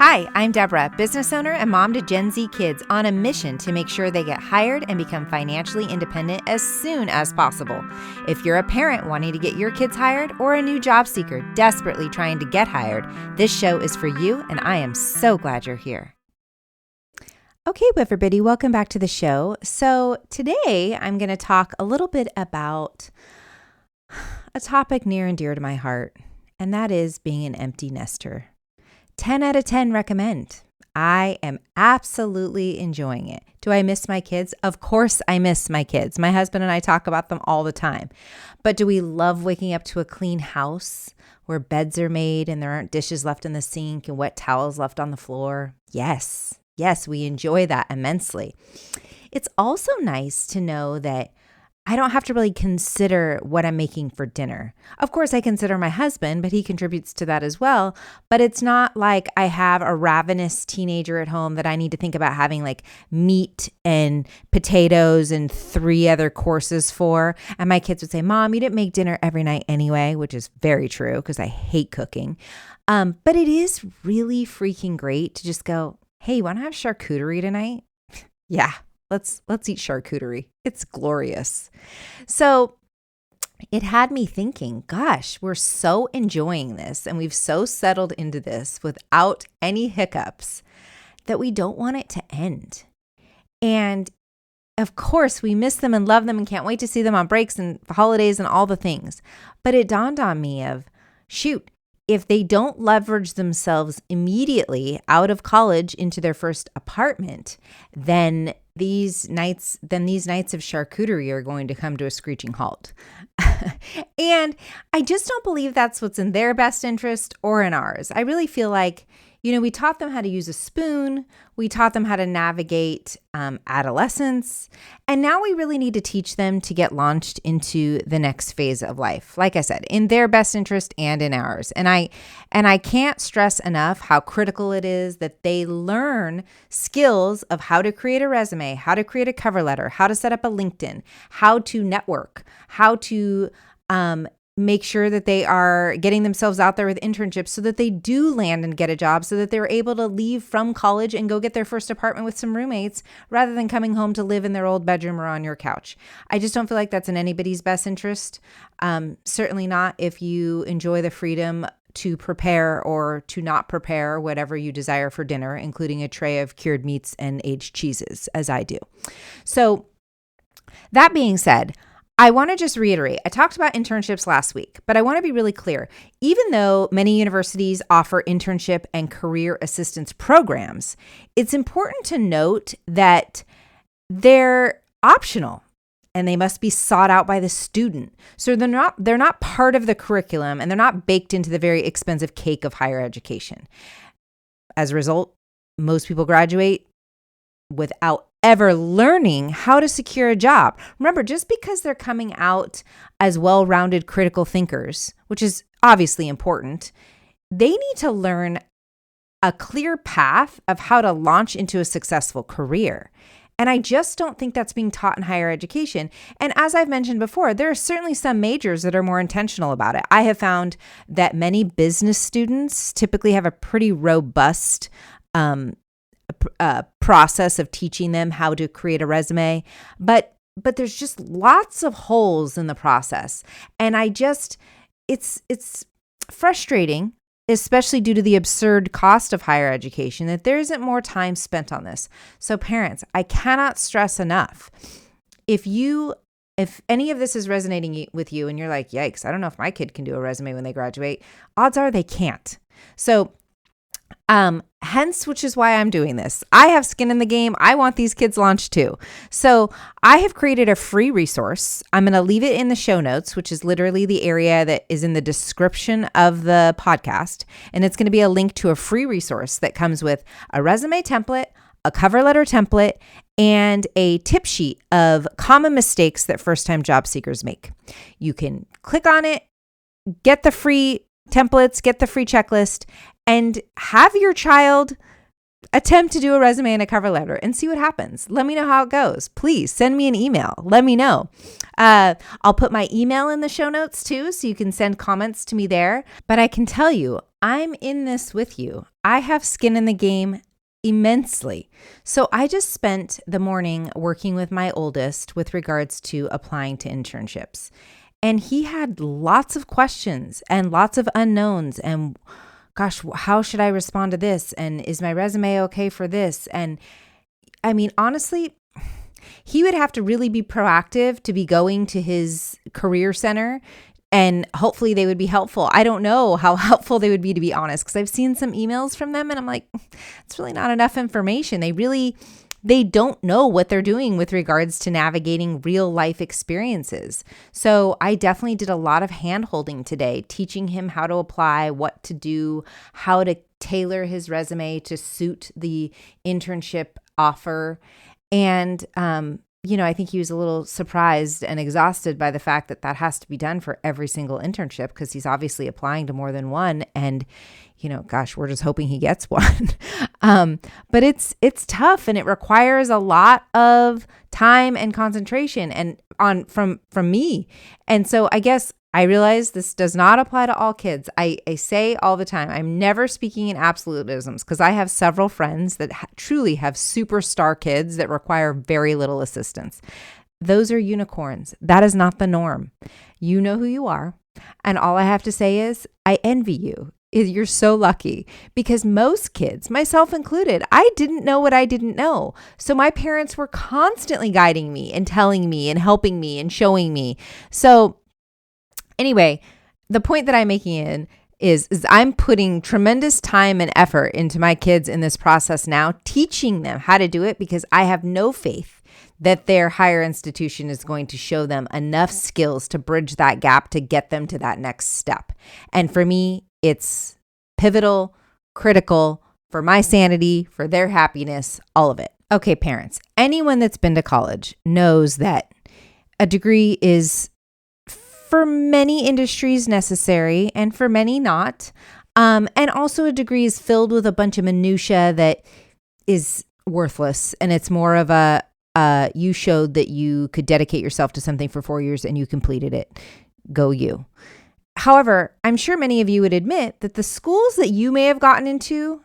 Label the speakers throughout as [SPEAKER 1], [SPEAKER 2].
[SPEAKER 1] Hi, I'm Deborah, business owner and mom to Gen Z kids on a mission to make sure they get hired and become financially independent as soon as possible. If you're a parent wanting to get your kids hired or a new job seeker desperately trying to get hired, this show is for you, and I am so glad you're here. Okay, everybody, welcome back to the show. So today I'm going to talk a little bit about a topic near and dear to my heart, and that is being an empty nester. 10 out of 10 recommend. I am absolutely enjoying it. Do I miss my kids? Of course I miss my kids. My husband and I talk about them all the time. But do we love waking up to a clean house where beds are made and there aren't dishes left in the sink and wet towels left on the floor? Yes. Yes, we enjoy that immensely. It's also nice to know that I don't have to really consider what I'm making for dinner. Of course, I consider my husband, but he contributes to that as well. But it's not like I have a ravenous teenager at home that I need to think about having like meat and potatoes and 3 other courses for. And my kids would say, Mom, you didn't make dinner every night anyway, which is very true because I hate cooking. But it is really freaking great to just go, hey, want to have charcuterie tonight? Yeah. Let's eat charcuterie. It's glorious. So it had me thinking, gosh, we're so enjoying this and we've so settled into this without any hiccups that we don't want it to end. And of course, we miss them and love them and can't wait to see them on breaks and holidays and all the things. But it dawned on me of, shoot, if they don't leverage themselves immediately out of college into their first apartment, then these nights of charcuterie are going to come to a screeching halt. And I just don't believe that's what's in their best interest or in ours. I really feel like, we taught them how to use a spoon. We taught them how to navigate adolescence. And now we really need to teach them to get launched into the next phase of life. Like I said, in their best interest and in ours. And I can't stress enough how critical it is that they learn skills of how to create a resume, how to create a cover letter, how to set up a LinkedIn, how to network, how to make sure that they are getting themselves out there with internships so that they do land and get a job so that they're able to leave from college and go get their first apartment with some roommates rather than coming home to live in their old bedroom or on your couch. I just don't feel like that's in anybody's best interest. Certainly not if you enjoy the freedom to prepare or to not prepare whatever you desire for dinner, including a tray of cured meats and aged cheeses, as I do. So that being said, I want to just reiterate, I talked about internships last week, but I want to be really clear. Even though many universities offer internship and career assistance programs, it's important to note that they're optional and they must be sought out by the student. So they're not part of the curriculum and they're not baked into the very expensive cake of higher education. As a result, most people graduate without ever learning how to secure a job. Remember, just because they're coming out as well-rounded critical thinkers, which is obviously important, they need to learn a clear path of how to launch into a successful career. And I just don't think that's being taught in higher education. And as I've mentioned before, there are certainly some majors that are more intentional about it. I have found that many business students typically have a pretty robust process of teaching them how to create a resume, but there's just lots of holes in the process. And it's frustrating, especially due to the absurd cost of higher education, that there isn't more time spent on this. So parents, I cannot stress enough, if any of this is resonating with you and you're like, yikes, I don't know if my kid can do a resume when they graduate, odds are they can't. So hence, which is why I'm doing this. I have skin in the game. I want these kids launched too. So I have created a free resource. I'm going to leave it in the show notes, which is literally the area that is in the description of the podcast. And it's going to be a link to a free resource that comes with a resume template, a cover letter template, and a tip sheet of common mistakes that first-time job seekers make. You can click on it, get the free templates, get the free checklist, and have your child attempt to do a resume and a cover letter and see what happens. Let me know how it goes. Please send me an email. Let me know. I'll put my email in the show notes too, so you can send comments to me there. But I can tell you, I'm in this with you. I have skin in the game immensely. So I just spent the morning working with my oldest with regards to applying to internships. And he had lots of questions and lots of unknowns. And gosh, how should I respond to this? And is my resume okay for this? And I mean, honestly, he would have to really be proactive to be going to his career center, and hopefully they would be helpful. I don't know how helpful they would be, to be honest, because I've seen some emails from them and I'm like, it's really not enough information. They don't know what they're doing with regards to navigating real life experiences. So I definitely did a lot of hand holding today, teaching him how to apply, what to do, how to tailor his resume to suit the internship offer. And, I think he was a little surprised and exhausted by the fact that has to be done for every single internship, because he's obviously applying to more than one. And, gosh, we're just hoping he gets one. But it's tough, and it requires a lot of time and concentration from me. And so I guess I realize this does not apply to all kids. I say all the time, I'm never speaking in absolutisms, because I have several friends that truly have superstar kids that require very little assistance. Those are unicorns. That is not the norm. You know who you are. And all I have to say is I envy you. You're so lucky, because most kids, myself included, I didn't know what I didn't know. So my parents were constantly guiding me and telling me and helping me and showing me. So anyway, the point that I'm making is I'm putting tremendous time and effort into my kids in this process now, teaching them how to do it, because I have no faith that their higher institution is going to show them enough skills to bridge that gap to get them to that next step. And for me, it's pivotal, critical for my sanity, for their happiness, all of it. Okay, parents, anyone that's been to college knows that a degree is for many industries necessary and for many not. And also a degree is filled with a bunch of minutia that is worthless. And it's more of you showed that you could dedicate yourself to something for 4 years and you completed it. Go you. However, I'm sure many of you would admit that the schools that you may have gotten into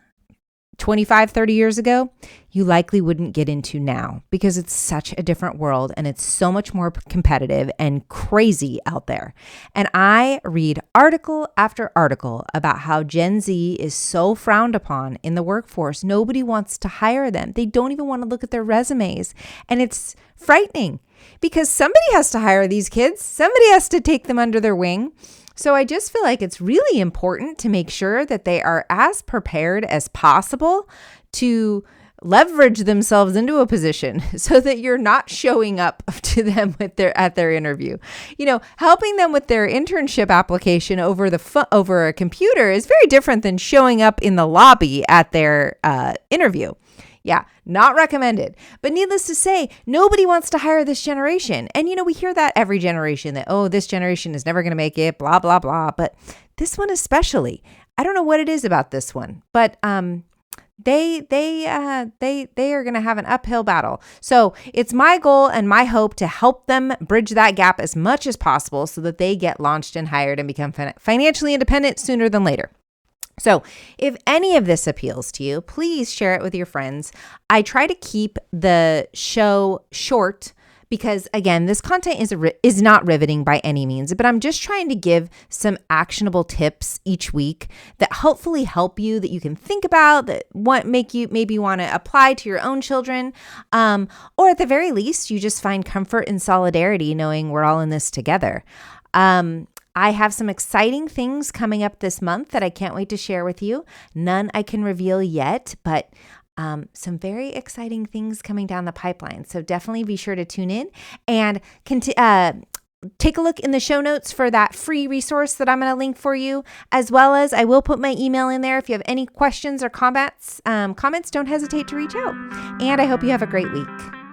[SPEAKER 1] 25, 30 years ago, you likely wouldn't get into now, because it's such a different world and it's so much more competitive and crazy out there. And I read article after article about how Gen Z is so frowned upon in the workforce. Nobody wants to hire them. They don't even want to look at their resumes. And it's frightening, because somebody has to hire these kids. Somebody has to take them under their wing. So I just feel like it's really important to make sure that they are as prepared as possible to leverage themselves into a position, so that you're not showing up to them at their interview. Helping them with their internship application over a computer is very different than showing up in the lobby at their interview. Yeah, not recommended. But needless to say, nobody wants to hire this generation. And, we hear that every generation, that, oh, this generation is never going to make it, blah, blah, blah. But this one especially, I don't know what it is about this one, but they are going to have an uphill battle. So it's my goal and my hope to help them bridge that gap as much as possible, so that they get launched and hired and become financially independent sooner than later. So if any of this appeals to you, please share it with your friends. I try to keep the show short, because again, this content is not riveting by any means, but I'm just trying to give some actionable tips each week that hopefully help you, that you can think about, that make you maybe want to apply to your own children, or at the very least, you just find comfort and solidarity knowing we're all in this together. I have some exciting things coming up this month that I can't wait to share with you. None I can reveal yet, but some very exciting things coming down the pipeline. So definitely be sure to tune in and take a look in the show notes for that free resource that I'm going to link for you, as well as I will put my email in there. If you have any questions or comments, don't hesitate to reach out. And I hope you have a great week.